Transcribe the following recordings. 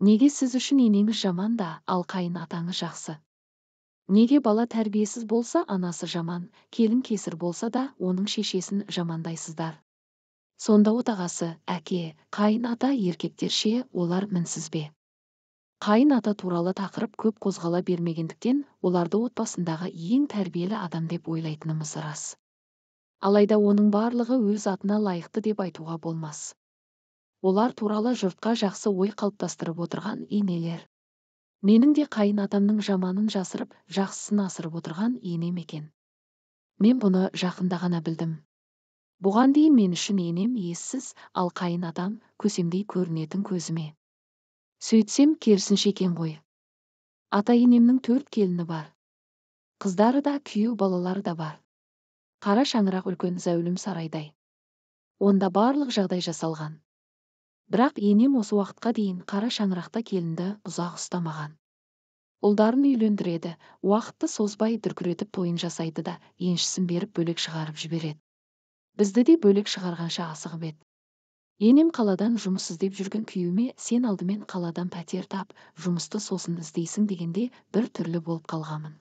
Неге сіз үшін енеңіз жаман да, ал қайын атаңыз жақсы? Неге бала тәрбиесіз болса, анасы жаман, келін кесір болса да, оның шешесін жамандайсыздар? Сонда отағасы, әке, қайын ата еркектерше, олар мінсіз бе? Қайын ата туралы тақырып көп қозғала бермегендіктен, оларды отбасындағы ең тәрбиелі адам деп ойлайтынымыз рас. Алайда оның барлығы өз атына лайықты деп айтуға болмас. Олар туралы жұртқа жақсы ой қалыптастырып отырған енелер. Менің де қайын атамның жаманын жасырып, жақсысын асырып отырған енем екен. Мен бұны жақында ғана білдім. Бұған дейін мен үшін енем ессіз, ал қайын атам көсемдей көрінетін көзіме. Сөйтсем керісінше екен ғой. Ата енемнің 4 келіні бар. Қыздары да, күйеу балалары да бар. Қара шаңырақ үлкен зәулім сарайдай. Онда барлық жағдай жасалған. Бірақ енем осы уақытқа дейін қара шаңырақта келінді ұзақ ұстамаған. Ұлдарын үйлендіреді, уақытты созбай дүркіретіп тойын жасайды да, еншісін беріп бөлек шығарып жібереді. Бізді де бөлек шығарғанша асығып еді. Енем қаладан жұмыс іздеп жүрген күйеуіме, сен алдымен қаладан пәтер тап, жұмысты сосын іздейсің дегенде бір түрлі болып қалғамын.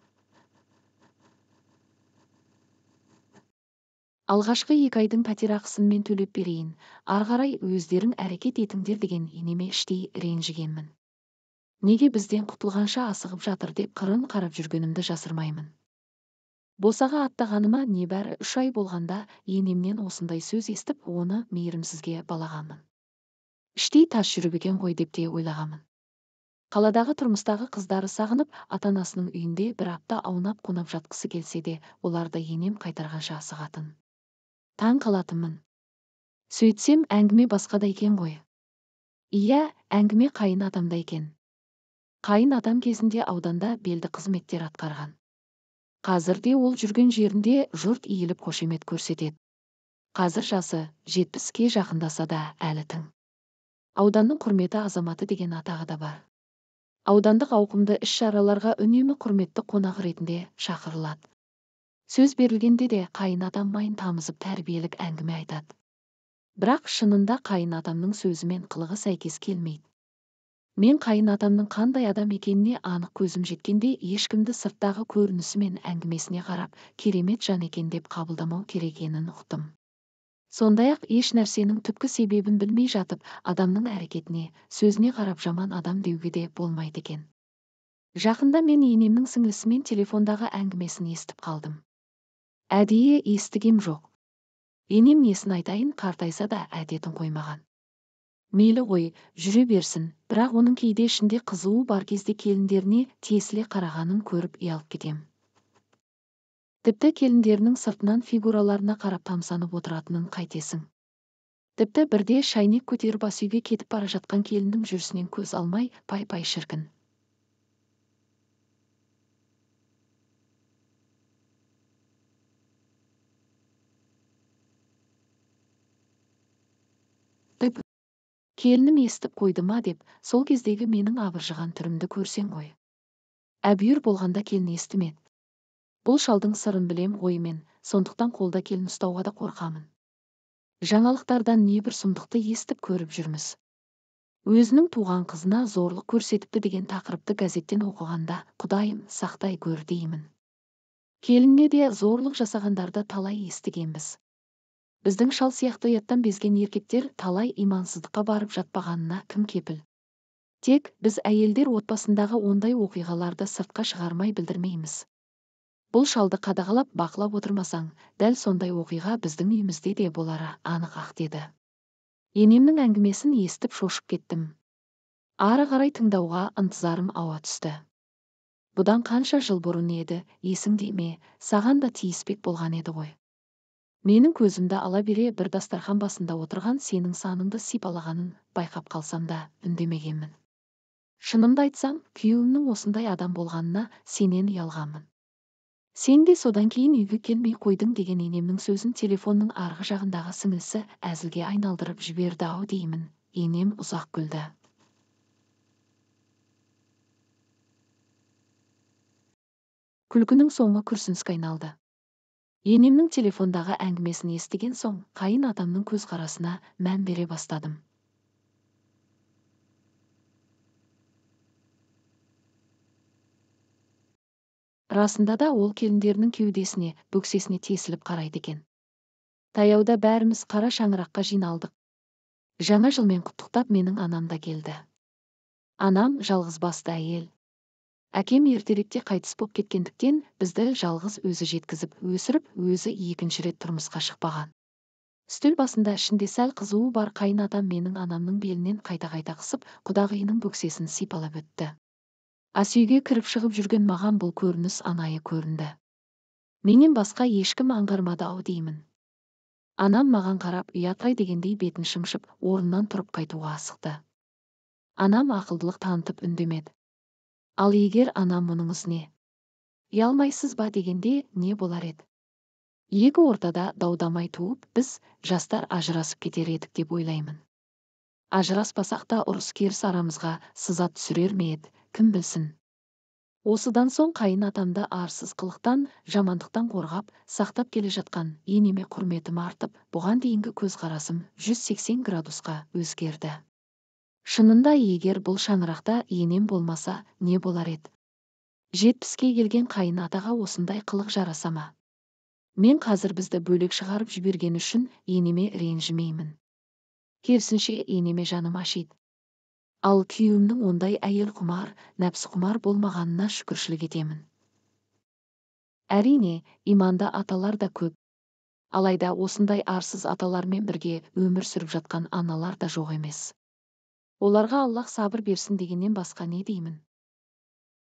Алғашқы 2 айдың пәтер ақысын мен төлеп берейін, ары қарай өздерің әрекет етіңдер деген енеме іштей ренжігенмін. Неге бізден құтылғанша асығып жатыр деп қырын қарап жүргенімді жасырмаймын. Босаға аттағаныма небәрі 3 ай болғанда енемнен осындай сөз естіп, оны мейірімсізге балағанмын. Іштей тас жүріп екен ғой деп те ойлағанмын. Қаладағы тұрмыстағы қыздары сағынып, ата-анасының үйінде бір апта аунап қонап жатқысы келсе де, оларды енем қайтарғанша асығатын. Таң қалатынмын. Сөйтсем әңгіме басқада екен ғой. Иә, әңгіме қайын атамда екен. Қайын атам кезінде ауданда белді қызметтер атқарған. Қазірде ол жүрген жерінде жұрт иіліп қошемет көрсетеді. Қазір жасы 70-ке жақындаса да әлі тың. Ауданның құрметі азаматы деген атағы да бар. Аудандық ауқымды іс-шараларға үнемі құрметті қонақ ретінде шақырылады. Сөз берілгенде де қайын атам майын тамызып тәрбиелік әңгіме айтады. Бірақ шынында қайын атамның сөзі мен қылығы сәйкес келмейді. Мен қайын атамның қандай адам екеніне анық көзім жеткенде, ешкімді сырттағы көрінісі мен әңгімесіне қарап, керемет жан екен деп қабылдамау керек екенін ұқтым. Сондай-ақ еш нәрсенің түпкі себебін білмей жатып, адамның әрекетіне, сөзіне қарап жаман адам деуге де болмайды екен. Жақында мен енемнің сіңлісімен телефондағы әңгімесін естіп қалдым. Әдейі естігем жоқ. Енем несін айтайын, қартайса да әдетін қоймаған. Мейлі ғой, жүре берсін, бірақ оның кейде ішінде қызуы бар кезде келіндеріне тесіле қарағанын көріп ұялып кетем. Тіпті келіндерінің сыртынан фигураларына қарап тамсанып отыратынын қайтесің. Тіпті бірде шайнек көтеріп ас үйге кетіп бара жатқан келіннің жүрісінен көз алмай, пай-пай шіркін. Келінім естіп қойды ма деп, сол кездегі менің абыржыған түрімді көрсең ғой. Әбүйір болғанда келін естімеді. Бұл шалдың сырын білем ғой мен, сондықтан қолда келін ұстауға да қорқамын. Жаңалықтардан небір сұмдықты естіп көріп жүрміз. Өзінің туған қызына зорлық көрсетіпті деген тақырыпты газеттен оқығанда, Құдайым сақтай көр деймін. Келінне де зорлық жасағандарды талай естігенбіз. Біздің шал сияқты ұяттан безген еркектер талай имансыздыққа барып жатпағанына кім кепіл? Тек біз әйелдер отбасындағы ондай оқиғаларды сыртқа шығармай білдірмейміз. Бұл шалды қадағалап, бақылап отырмасаң, дәл сондай оқиға біздің үйімізде де болары анық-ақ деді. Енемнің әңгімесін естіп шошып кеттім. Ары қарай тыңдауға ынтызарым ауа түсті. Бұдан қанша жыл бұрын еді, есіңде ме, саған да тиіспек болған еді ғой. Менің көзімді ала бере бір дастархан басында отырған сенің саныңды сипалағанын байқап қалсам да үндемегенмін. Шынымды айтсам, күйеуімнің осындай адам болғанына сенен ұялғанмын. Сен де содан кейін үйге келмей қойдың деген енемнің сөзін телефонның арғы жағындағы сіңлісі әзілге айналдырып жіберді-ау деймін. Енем ұзақ күлді. Күлкінің соңы күрсініске айналды. Енемнің телефондағы әңгімесін естіген соң, қайын атамның көзқарасына мән бере бастадым. Расында да ол келіндерінің кеудесіне, бөксесіне тесіліп қарайды екен. Таяуда бәріміз қара шаңыраққа жиналдық. Жаңа жылмен құттықтап менің анам да келді. Анам жалғызбасты әйел. Әкем ертеректе қайтыс боп кеткендіктен бізді жалғыз өзі жеткізіп өсіріп, өзі екінші рет тұрмысқа шықпаған. Үстел басында ішінде сәл қызуы бар қайын атам менің анамның белінен қайта-қайта қысып, құдағиының бөксесін сипалап өтті. Асүйге кіріп шығып жүрген маған бұл көрініс анайы көрінді. Менен басқа ешкім аңғармады-ау деймін. Анам маған қарап ұят-ай дегендей бетін шымшып, орнынан тұрып қайтуға асықты. Анам ақылдылық танытып үндемеді. Ал егер анам мұныңыз не? Ұялмайсыз ба дегенде не болар еді? Екі ортада даудамай туып, біз жастар ажырасып кетер едік деп ойлаймын. Ажыраспасақ та ұрыс-керіс арамызға сызат түсірер ме еді, кім білсін. Осыдан соң қайын атамды арсыз қылықтан, жамандықтан қорғап, сақтап келе жатқан енеме құрметім артып, бұған дейінгі көзқарасым 180 градусқа өзгерді. Шынында егер бұл шаңырақта енем болмаса, не болар еді? 70-ке келген қайын атаға осындай қылық жараса ма? Мен қазір бізді бөлек шығарып жібергені үшін енеме ренжімеймін. Керісінше енеме жаным ашиды. Ал күйеуімнің ондай әйел құмар, нәпсі құмар болмағанына шүкіршілік етемін. Әрине, иманда аталар да көп. Алайда осындай арсыз аталармен бірге өмір сүріп жатқан аналар да жоқ емес. Оларға Аллах сабыр берсін дегеннен басқа не деймін?